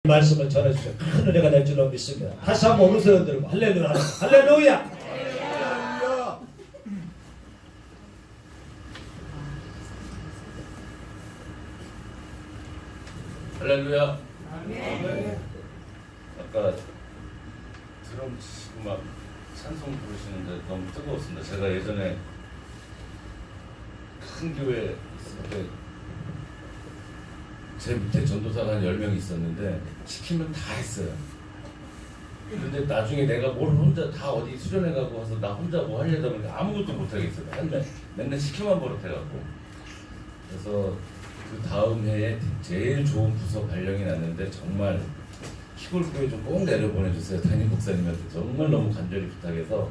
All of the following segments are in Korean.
말씀을 전해주셔서 큰 은혜가 될 줄로 믿습니다. 다시 한번 오른손 흔들고 할렐루야 할렐루야. 할렐루야. 아까 드럼 치시고 막 찬송 부르시는데 너무 뜨거웠습니다. 제가 예전에 큰 교회 있을 때 제 밑에 전도사가 한 10명 있었는데 시키면 다 했어요. 근데 나중에 내가 뭘 혼자 다 어디 수련회 가고 와서 나 혼자 뭐 하려다 보니까 아무것도 못하겠어요. 맨날 시켜만 버릇해갖고. 그래서 그 다음 해에 제일 좋은 부서 발령이 났는데 정말 시골 교회 좀 꼭 내려보내주세요. 담임 목사님한테 정말 너무 간절히 부탁해서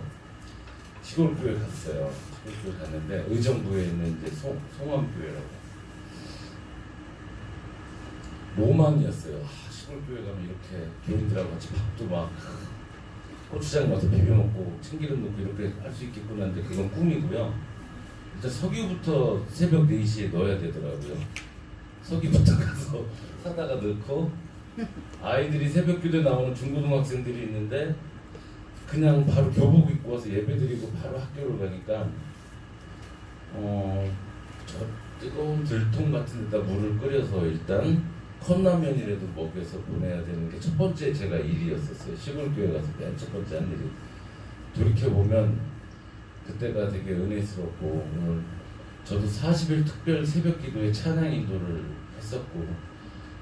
시골 교회 갔어요. 시골 교회 갔는데 의정부에 있는 이제 송암교회라고 로망이었어요. 시골 교회 가면 이렇게 교인들하고 같이 밥도 막 고추장 넣어서 비벼 먹고 참기름 넣고 이렇게 할 수 있겠구나 하는데 그건 꿈이고요. 일단 석유부터 새벽 4시에 넣어야 되더라고요. 석유부터 가서 사다가 넣고 아이들이 새벽 기도에 나오는 중고등학생들이 있는데 그냥 바로 교복 입고 와서 예배드리고 바로 학교를 가니까 저 뜨거운 들통 같은 데다 물을 끓여서 일단 컵라면이라도 먹여서 보내야 되는 게 첫 번째 제가 일이었었어요. 시골교회 가서 맨 첫 번째 한 일이. 돌이켜보면 그때가 되게 은혜스럽고 오늘 저도 40일 특별 새벽 기도에 찬양 인도를 했었고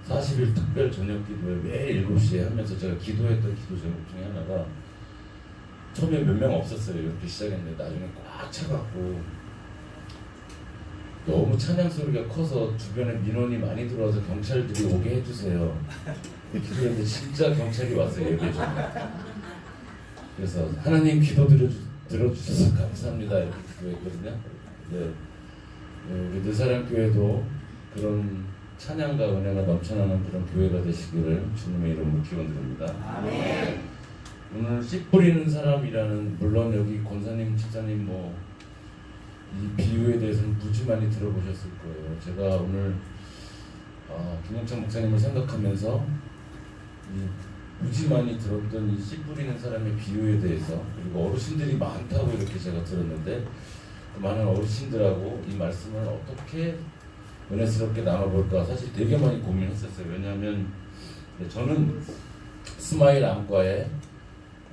40일 특별 저녁 기도에 매일 7시에 하면서 제가 기도했던 기도 제목 중에 하나가 처음에 몇 명 없었어요. 이렇게 시작했는데 나중에 꽉 차갖고 너무 찬양 소리가 커서 주변에 민원이 많이 들어와서 경찰들이 오게 해주세요. 그런데 진짜 경찰이 와서 예배 좀. 그래서 하나님 기도 들어주셔서 감사합니다 이렇게 기도했거든요. 네. 우리 느사랑교회도 그런 찬양과 은혜가 넘쳐나는 그런 교회가 되시기를 주님의 이름으로 기원드립니다. 아멘. 오늘 씨 뿌리는 사람이라는 물론 여기 권사님, 집사님 이 비유에 대해서는 무지 많이 들어보셨을 거예요. 제가 오늘 김영창 목사님을 생각하면서 무지 많이 들었던 이 씨 뿌리는 사람의 비유에 대해서 그리고 어르신들이 많다고 이렇게 제가 들었는데 그 많은 어르신들하고 이 말씀을 어떻게 은혜스럽게 나눠볼까 사실 되게 많이 고민했었어요. 왜냐하면 저는 스마일 안과에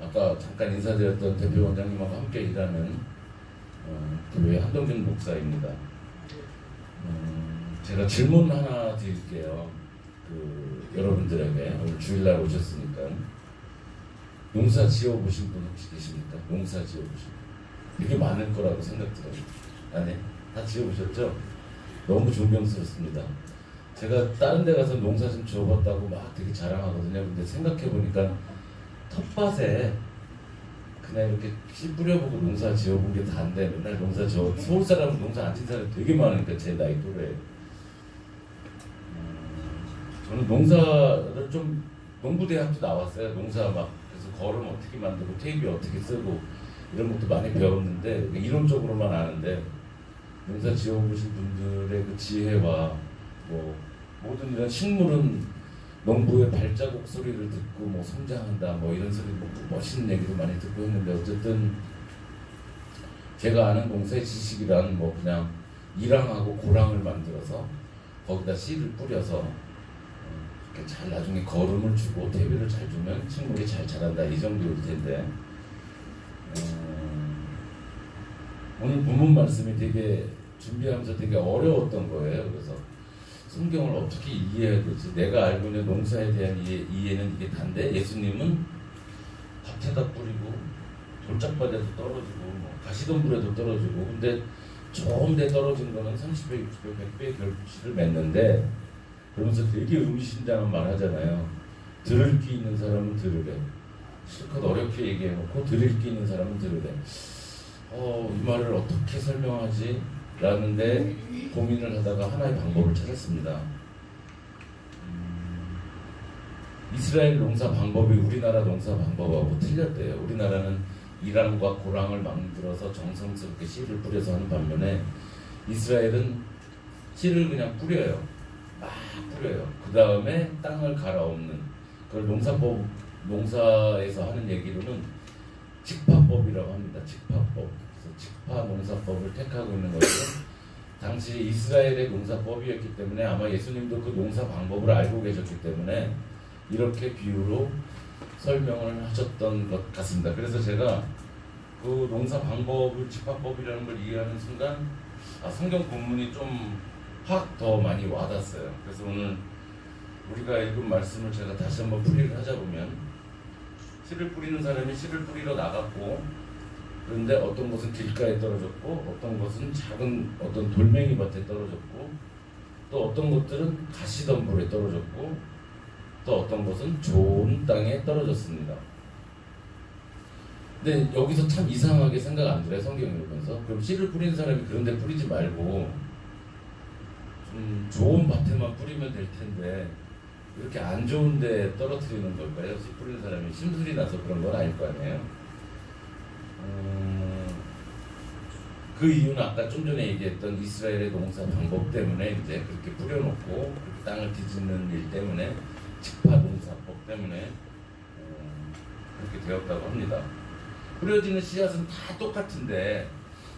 아까 잠깐 인사드렸던 대표 원장님하고 함께 일하는 교회 한동준 목사입니다. 제가 질문 하나 드릴게요. 여러분들에게 오늘 주일날 오셨으니까 농사 지어보신 분 혹시 계십니까? 농사 지어보신 분 되게 많을 거라고 생각 들어요. 아니, 다 지어보셨죠? 너무 존경스럽습니다. 제가 다른 데 가서 농사 좀 지어봤다고 막 되게 자랑하거든요. 근데 생각해보니까 텃밭에 그냥 이렇게 씨 뿌려보고 농사 지어본 게 다인데 맨날 농사 지어 서울 사람은 농사 안 친 사람이 되게 많으니까 제 나이 또래. 저는 농사를 좀 농부대학도 나왔어요. 농사 막 그래서 거름 어떻게 만들고 테이프 어떻게 쓰고 이런 것도 많이 배웠는데 이론적으로만 아는데 농사 지어보신 분들의 그 지혜와 모든 이런 식물은 농부의 발자국 소리를 듣고 성장한다 이런 소리 멋있는 얘기도 많이 듣고 했는데 어쨌든 제가 아는 농사의 지식이란 그냥 이랑하고 고랑을 만들어서 거기다 씨를 뿌려서 이렇게 잘 나중에 거름을 주고 대비를 잘 주면 식물이 잘 자란다 이 정도일 텐데 오늘 본문 말씀이 되게 준비하면서 되게 어려웠던 거예요. 그래서 성경을 어떻게 이해해야 되지? 내가 알고 있는 농사에 대한 이해는 이게 단데 예수님은 밭에다 뿌리고 돌짝밭에도 떨어지고 가시덤불에도 떨어지고 근데 좋은 데 떨어진 거는 30배, 60배, 100배의 결실을 맺는데 그러면서 되게 의미심장한 말 하잖아요. 들을 귀 있는 사람은 들으래. 실컷 어렵게 얘기해놓고 들을 귀 있는 사람은 들으래. 이 말을 어떻게 설명하지? 라는데 고민을 하다가 하나의 방법을 찾았습니다. 이스라엘 농사 방법이 우리나라 농사 방법하고 틀렸대요. 우리나라는 이랑과 고랑을 만들어서 정성스럽게 씨를 뿌려서 하는 반면에 이스라엘은 씨를 그냥 뿌려요. 막 뿌려요. 그 다음에 땅을 갈아엎는 그걸 농사에서 하는 얘기로는 직파법이라고 합니다. 직파법. 그래서 직파 농사법을 택하고 있는 것은 당시 이스라엘의 농사법이었기 때문에 아마 예수님도 그 농사 방법을 알고 계셨기 때문에 이렇게 비유로 설명을 하셨던 것 같습니다. 그래서 제가 그 농사 방법을 직파법이라는 걸 이해하는 순간 성경 본문이 좀 확 더 많이 와닿았어요. 그래서 오늘 우리가 읽은 말씀을 제가 다시 한번 풀이를 하자 보면 씨를 뿌리는 사람이 씨를 뿌리러 나갔고 그런데 어떤 것은 길가에 떨어졌고 어떤 것은 작은 어떤 돌멩이 밭에 떨어졌고 또 어떤 것들은 가시덤불에 떨어졌고 또 어떤 것은 좋은 땅에 떨어졌습니다. 근데 여기서 참 이상하게 생각 안 들어요. 성경을 읽으면서. 그럼 씨를 뿌리는 사람이 그런 데 뿌리지 말고 좀 좋은 밭에만 뿌리면 될 텐데 이렇게 안 좋은 데 떨어뜨리는 걸까요? 씨 뿌리는 사람이 심술이 나서 그런 건 아닐 거 아니에요. 그 이유는 아까 좀 전에 얘기했던 이스라엘의 농사 방법 때문에 이제 그렇게 뿌려놓고 그렇게 땅을 뒤집는 일 때문에 직파 농사법 때문에 그렇게 되었다고 합니다. 뿌려지는 씨앗은 다 똑같은데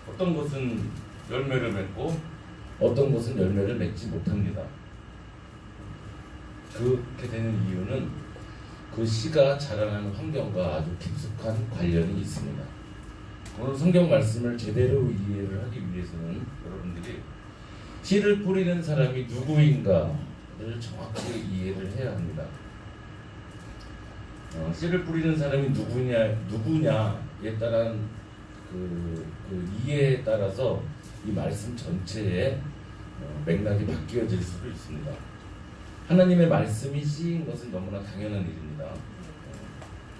어떤 것은 열매를 맺고 어떤 것은 열매를 맺지 못합니다. 그렇게 되는 이유는 그 씨가 자라나는 환경과 아주 깊숙한 관련이 있습니다. 오늘 성경 말씀을 제대로 이해를 하기 위해서는 여러분들이 씨를 뿌리는 사람이 누구인가를 정확하게 이해를 해야 합니다. 씨를 뿌리는 사람이 누구냐에 따른 그 이해에 따라서 이 말씀 전체의 맥락이 바뀌어질 수도 있습니다. 하나님의 말씀이 씨인 것은 너무나 당연한 일입니다.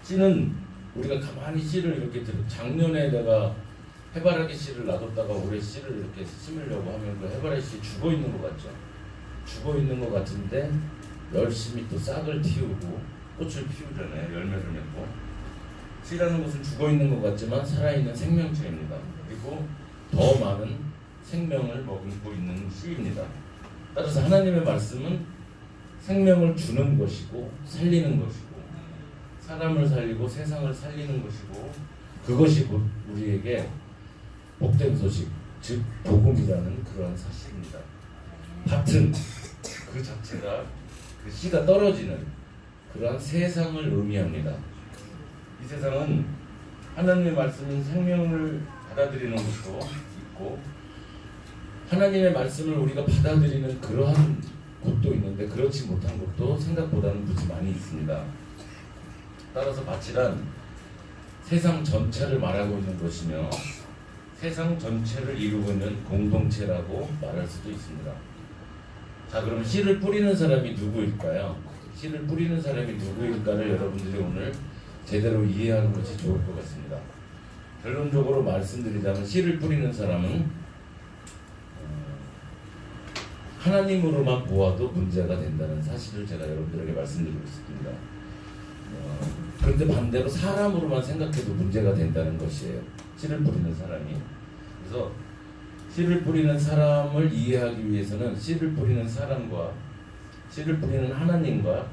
씨는 우리가 가만히 씨를 이렇게 작년에 내가 해바라기 씨를 놔뒀다가 올해 씨를 이렇게 심으려고 하면 그 해바라기 씨 죽어 있는 것 같죠? 죽어 있는 것 같은데 열심히 또 싹을 틔우고 꽃을 피우잖아요. 열매를 맺고. 씨라는 것은 죽어 있는 것 같지만 살아있는 생명체입니다. 그리고 더 많은 생명을 머금고 있는 씨입니다. 따라서 하나님의 말씀은 생명을 주는 것이고 살리는 것이고 사람을 살리고 세상을 살리는 것이고 그것이 곧 우리에게 복된 소식, 즉 복음이라는 그러한 사실입니다. 밭은 그 자체가 그 씨가 떨어지는 그러한 세상을 의미합니다. 이 세상은 하나님의 말씀인 생명을 받아들이는 것도 있고 하나님의 말씀을 우리가 받아들이는 그러한 곳도 있는데 그렇지 못한 곳도 생각보다는 무지 많이 있습니다. 따라서 밭이란 세상 전체를 말하고 있는 것이며 세상 전체를 이루고 있는 공동체라고 말할 수도 있습니다. 자, 그럼 씨를 뿌리는 사람이 누구일까요? 씨를 뿌리는 사람이 누구일까를 여러분들이 오늘 제대로 이해하는 것이 좋을 것 같습니다. 결론적으로 말씀드리자면 씨를 뿌리는 사람은 하나님으로만 보아도 문제가 된다는 사실을 제가 여러분들에게 말씀드리고 있습니다. 그런데 반대로 사람으로만 생각해도 문제가 된다는 것이에요. 씨를 뿌리는 사람이. 그래서 씨를 뿌리는 사람을 이해하기 위해서는 씨를 뿌리는 사람과 씨를 뿌리는 하나님과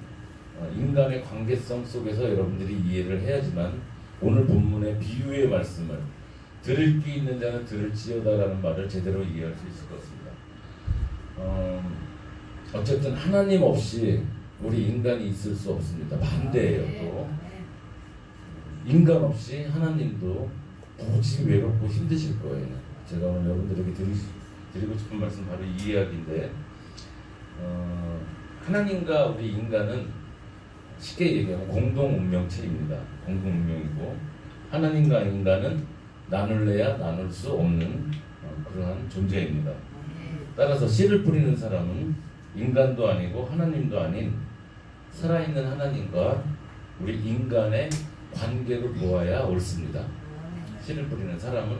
인간의 관계성 속에서 여러분들이 이해를 해야지만 오늘 본문의 비유의 말씀을 들을 귀 있는 자는 들을지어다라는 말을 제대로 이해할 수 있을 것 같습니다. 어쨌든 하나님 없이 우리 인간이 있을 수 없습니다. 반대예요. 또 인간 없이 하나님도 무지 외롭고 힘드실 거예요. 제가 오늘 여러분들에게 드리고 싶은 말씀 바로 이 이야기인데 하나님과 우리 인간은 쉽게 얘기하면 공동 운명체입니다. 공동 운명이고 하나님과 인간은 나눌래야 나눌 수 없는 그러한 존재입니다. 따라서 씨를 뿌리는 사람은 인간도 아니고 하나님도 아닌 살아있는 하나님과 우리 인간의 관계를 보아야 옳습니다. 씨를 뿌리는 사람은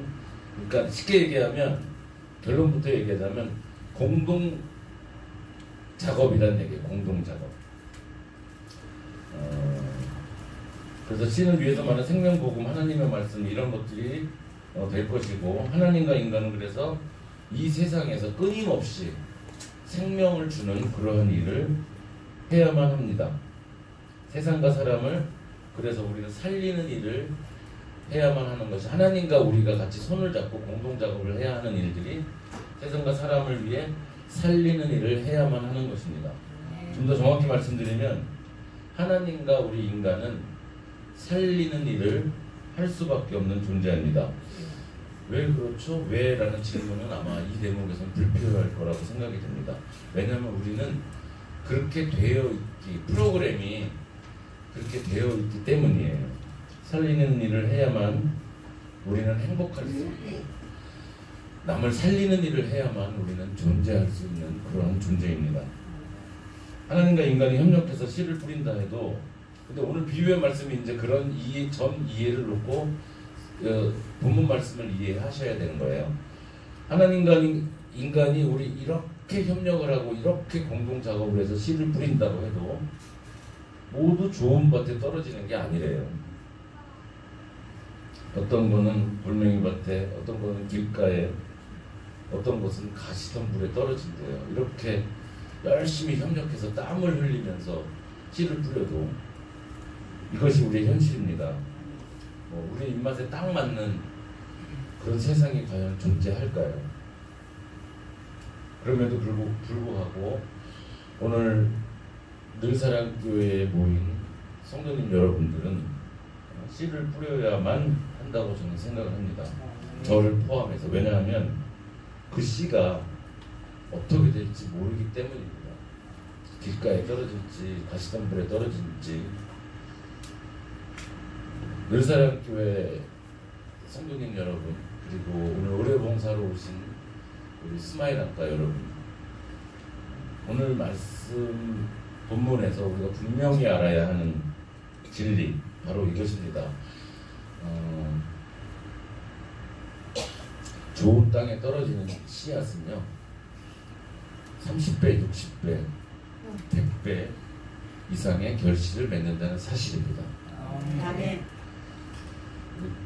그러니까 쉽게 얘기하면 결론부터 얘기하자면 공동 작업이라는 얘기예요. 공동 작업. 그래서 씨는 위에서 말하는 생명복음, 하나님의 말씀 이런 것들이 될 것이고 하나님과 인간은 그래서 이 세상에서 끊임없이 생명을 주는 그러한 일을 해야만 합니다. 세상과 사람을 그래서 우리는 살리는 일을 해야만 하는 것이 하나님과 우리가 같이 손을 잡고 공동 작업을 해야 하는 일들이 세상과 사람을 위해 살리는 일을 해야만 하는 것입니다. 좀 더 정확히 말씀드리면 하나님과 우리 인간은 살리는 일을 할 수밖에 없는 존재입니다. 왜 그렇죠? 왜? 라는 질문은 아마 이 대목에서는 불필요할 거라고 생각이 듭니다. 왜냐하면 우리는 그렇게 되어 있기, 프로그램이 그렇게 되어 있기 때문이에요. 살리는 일을 해야만 우리는 행복할 수 있고 남을 살리는 일을 해야만 우리는 존재할 수 있는 그런 존재입니다. 하나님과 인간이 협력해서 씨를 뿌린다 해도 근데 오늘 비유의 말씀이 이제 그런 전 이해를 놓고 본문 말씀을 이해하셔야 되는 거예요. 하나님과 인간이 우리 이렇게 협력을 하고 이렇게 공동 작업을 해서 씨를 뿌린다고 해도 모두 좋은 밭에 떨어지는 게 아니래요. 어떤 거는 돌멩이 밭에, 어떤 거는 길가에, 어떤 것은 가시덤불에 떨어진대요. 이렇게 열심히 협력해서 땀을 흘리면서 씨를 뿌려도 이것이 우리의 현실입니다. 우리 입맛에 딱 맞는 그런 세상이 과연 존재할까요? 그럼에도 불구하고 오늘 늘사랑교회에 모인 성도님 여러분들은 씨를 뿌려야만 한다고 저는 생각을 합니다. 저를 포함해서. 왜냐하면 그 씨가 어떻게 될지 모르기 때문입니다. 길가에 떨어질지 가시덤불에 떨어질지. 늘사랑교회 성도님 여러분, 그리고 오늘 의뢰봉사로 오신 우리 스마일학과 여러분, 오늘 말씀 본문에서 우리가 분명히 알아야 하는 진리 바로 이것입니다. 좋은 땅에 떨어지는 씨앗은요 30배, 60배, 100배 이상의 결실을 맺는다는 사실입니다. 아멘.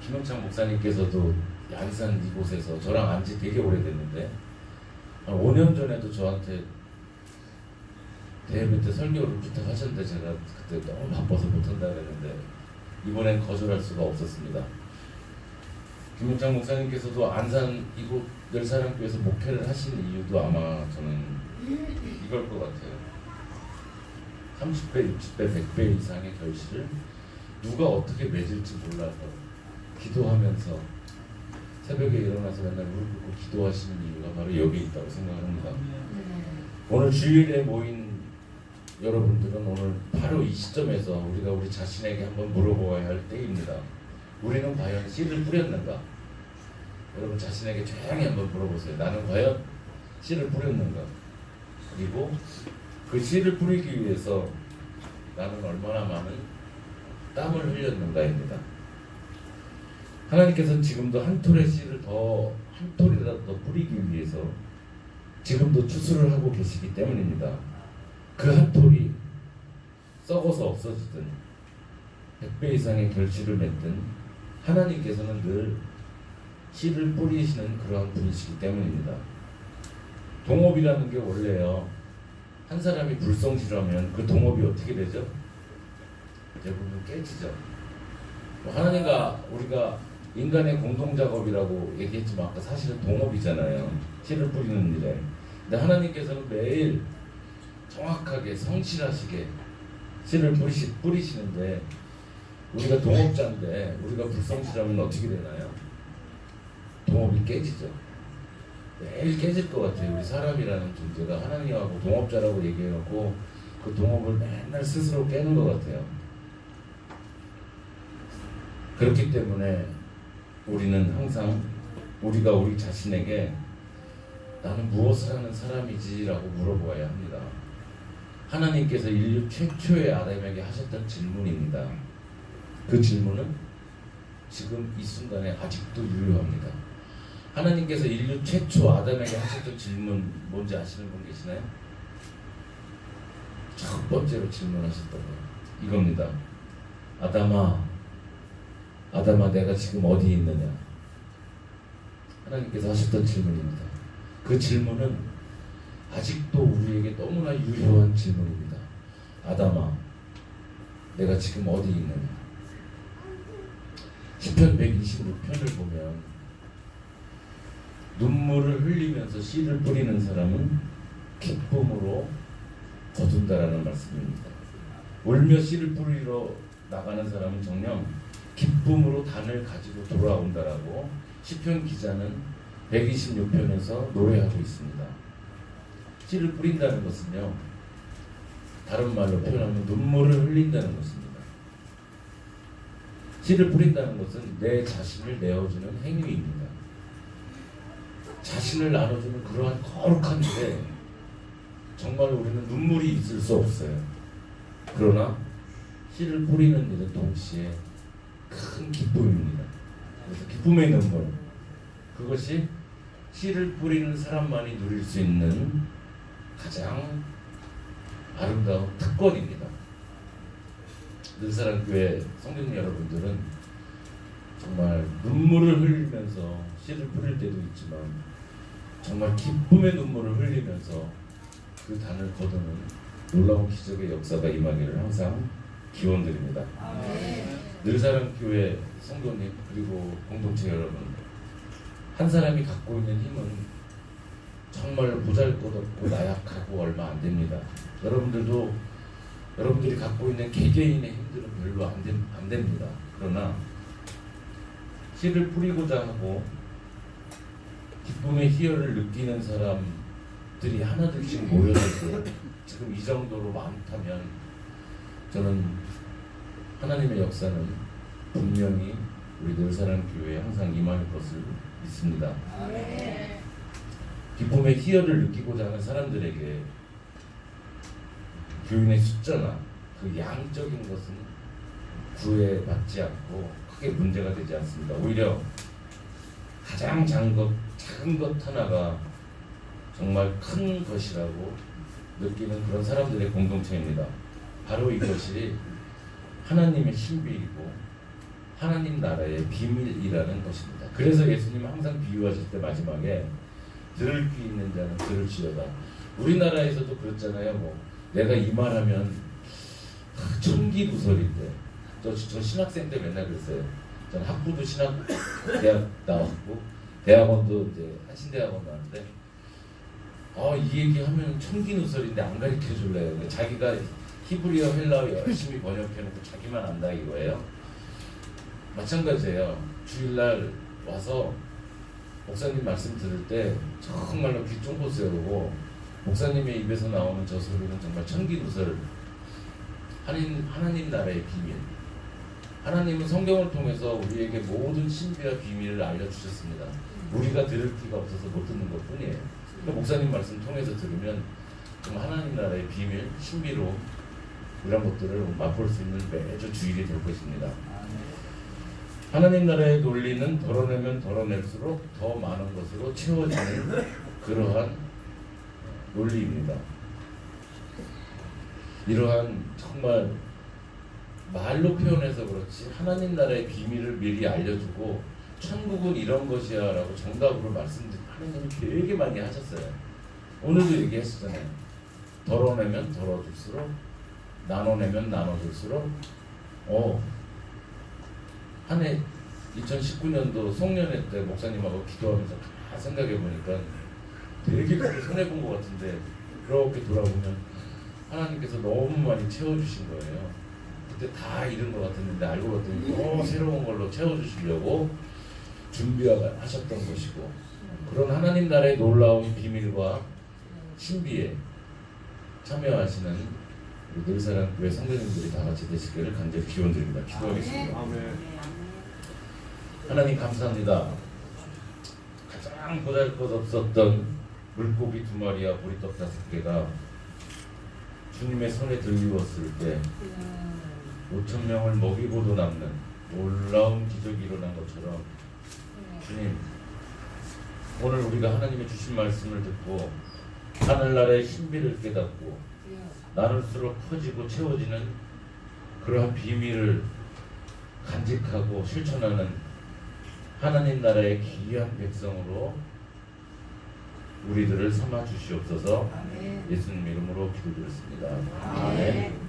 김영창 목사님께서도 양산 이곳에서 저랑 안지 되게 오래됐는데 한 5년 전에도 저한테 대회 때 설교를 부탁하셨는데 제가 그때 너무 바빠서 못한다 그랬는데 이번엔 거절할 수가 없었습니다. 김영창 목사님께서도 안산 이곳 열사랑교회에서 목회를 하신 이유도 아마 저는 이걸 것 같아요. 30배, 60배, 100배 이상의 결실을 누가 어떻게 맺을지 몰라서 기도하면서 새벽에 일어나서 맨날 무릎 꿇고 기도하시는 이유가 바로 여기에 있다고 생각합니다. 오늘 주일에 모인 여러분들은 오늘 바로 이 시점에서 우리가 우리 자신에게 한번 물어보아야 할 때입니다. 우리는 과연 씨를 뿌렸는가? 여러분 자신에게 조용히 한번 물어보세요. 나는 과연 씨를 뿌렸는가? 그리고 그 씨를 뿌리기 위해서 나는 얼마나 많은 땀을 흘렸는가입니다. 하나님께서는 지금도 한 톨의 씨를 한 톨이라도 더 뿌리기 위해서 지금도 추수를 하고 계시기 때문입니다. 그 한 톨이 썩어서 없어지든 100배 이상의 결실을 맺든 하나님께서는 늘 씨를 뿌리시는 그러한 분이시기 때문입니다. 동업이라는 게 원래요, 한 사람이 불성실하면 그 동업이 어떻게 되죠? 대부분 깨지죠. 하나님과 우리가 인간의 공동작업이라고 얘기했지만 아까 사실은 동업이잖아요. 씨를 뿌리는 일에. 근데 하나님께서는 매일 정확하게 성실하시게 씨를 뿌리시는데 우리가 동업자인데 우리가 불성실하면 어떻게 되나요? 동업이 깨지죠. 매일 깨질 것 같아요. 우리 사람이라는 존재가 하나님하고 동업자라고 얘기해놓고 그 동업을 맨날 스스로 깨는 것 같아요. 그렇기 때문에 우리는 항상 우리가 우리 자신에게 나는 무엇을 하는 사람이지? 라고 물어보아야 합니다. 하나님께서 인류 최초의 아담에게 하셨던 질문입니다. 그 질문은 지금 이 순간에 아직도 유효합니다. 하나님께서 인류 최초 아담에게 하셨던 질문 뭔지 아시는 분 계시나요? 첫 번째로 질문하셨던 거 이겁니다. 아담아 내가 지금 어디 있느냐? 하나님께서 하셨던 질문입니다. 그 질문은 아직도 우리에게 너무나 유효한 질문입니다. 아담아 내가 지금 어디 있느냐. 시편 126편을 보면 눈물을 흘리면서 씨를 뿌리는 사람은 기쁨으로 거둔다라는 말씀입니다. 울며 씨를 뿌리러 나가는 사람은 정녕 기쁨으로 단을 가지고 돌아온다라고 시편 기자는 126편에서 노래하고 있습니다. 씨를 뿌린다는 것은요, 다른 말로 표현하면 눈물을 흘린다는 것입니다. 씨를 뿌린다는 것은 내 자신을 내어주는 행위입니다. 자신을 나눠주는 그러한 거룩한 일에 정말 우리는 눈물이 있을 수 없어요. 그러나 씨를 뿌리는 일은 동시에 큰 기쁨입니다. 그래서 기쁨의 눈물, 그것이 씨를 뿌리는 사람만이 누릴 수 있는 가장 아름다운 특권입니다. 늘사랑교회 성도님 여러분들은 정말 눈물을 흘리면서 씨를 뿌릴 때도 있지만 정말 기쁨의 눈물을 흘리면서 그 단을 거두는 놀라운 기적의 역사가 임하기를 항상 기원드립니다. 늘사랑교회 성도님 그리고 공동체 여러분, 한 사람이 갖고 있는 힘은 정말 보잘것없고 나약하고 얼마 안 됩니다. 여러분들이 갖고 있는 개개인의 힘들은 별로 안 됩니다. 그러나 씨를 뿌리고자 하고 기쁨의 희열을 느끼는 사람들이 하나둘씩 모여들 때 지금 이 정도로 많다면 저는 하나님의 역사는 분명히 우리 늘사랑교회에 항상 임할 것을 믿습니다. 기쁨의 희열을 느끼고자 하는 사람들에게 교인의 숫자나 그 양적인 것은 구애받지 않고 크게 문제가 되지 않습니다. 오히려 가장 작은 것 하나가 정말 큰 것이라고 느끼는 그런 사람들의 공동체입니다. 바로 이것이 하나님의 신비이고 하나님 나라의 비밀이라는 것입니다. 그래서 예수님은 항상 비유하실 때 마지막에 들을 귀 있는 자는 들을지어다. 우리나라에서도 그렇잖아요. 뭐 내가 이 말하면 천기누설인데 저 신학생 때 맨날 그랬어요. 저는 학부도 대학 나왔고 대학원도 이제 한신대학원 나왔는데 이 얘기하면 천기누설인데 안 가르쳐 줄래요. 자기가 히브리어 헬라어 열심히 번역해놓고 자기만 안다 이거예요. 마찬가지예요. 주일날 와서 목사님 말씀 들을 때 정말로 귀 쫑긋 세우고 목사님의 입에서 나오는 저 소리는 정말 천기누설, 하나님 나라의 비밀. 하나님은 성경을 통해서 우리에게 모든 신비와 비밀을 알려주셨습니다. 우리가 들을 귀가 없어서 못 듣는 것 뿐이에요. 그러니까 목사님 말씀 통해서 들으면 정말 하나님 나라의 비밀, 신비로움 이런 것들을 맛볼 수 있는 매주 주일이 될 것입니다. 하나님 나라의 논리는 덜어내면 덜어낼수록 더 많은 것으로 채워지는 그러한 논리입니다. 이러한 정말 말로 표현해서 그렇지 하나님 나라의 비밀을 미리 알려주고 천국은 이런 것이야 라고 정답으로 하나님이 되게 많이 하셨어요. 오늘도 얘기했었잖아요. 덜어내면 덜어줄수록 나눠내면 나눠줄수록 한 해 2019년도 송년회 때 목사님하고 기도하면서 다 생각해보니까 되게 크게 손해본 것 같은데 그렇게 돌아보면 하나님께서 너무 많이 채워주신 거예요. 그때 다 잃은 것 같았는데 알고 봤더니 새로운 걸로 채워주시려고 준비하셨던 것이고, 그런 하나님 나라의 놀라운 비밀과 신비에 참여하시는 우리 늘사랑교회 성도님들이 다 같이 되시기를 간절히 기원드립니다. 기도하겠습니다. 하나님 감사합니다. 가장 보잘것없었던 물고기 2마리와 보리떡 5개가 주님의 손에 들리웠을 때 5,000명을 먹이고도 남는 놀라운 기적이 일어난 것처럼 주님, 오늘 우리가 하나님의 주신 말씀을 듣고 하늘나라의 신비를 깨닫고 나눌수록 커지고 채워지는 그러한 비밀을 간직하고 실천하는 하나님 나라의 귀한 백성으로 우리들을 삼아 주시옵소서. 예수님 이름으로 기도드렸습니다. 아멘.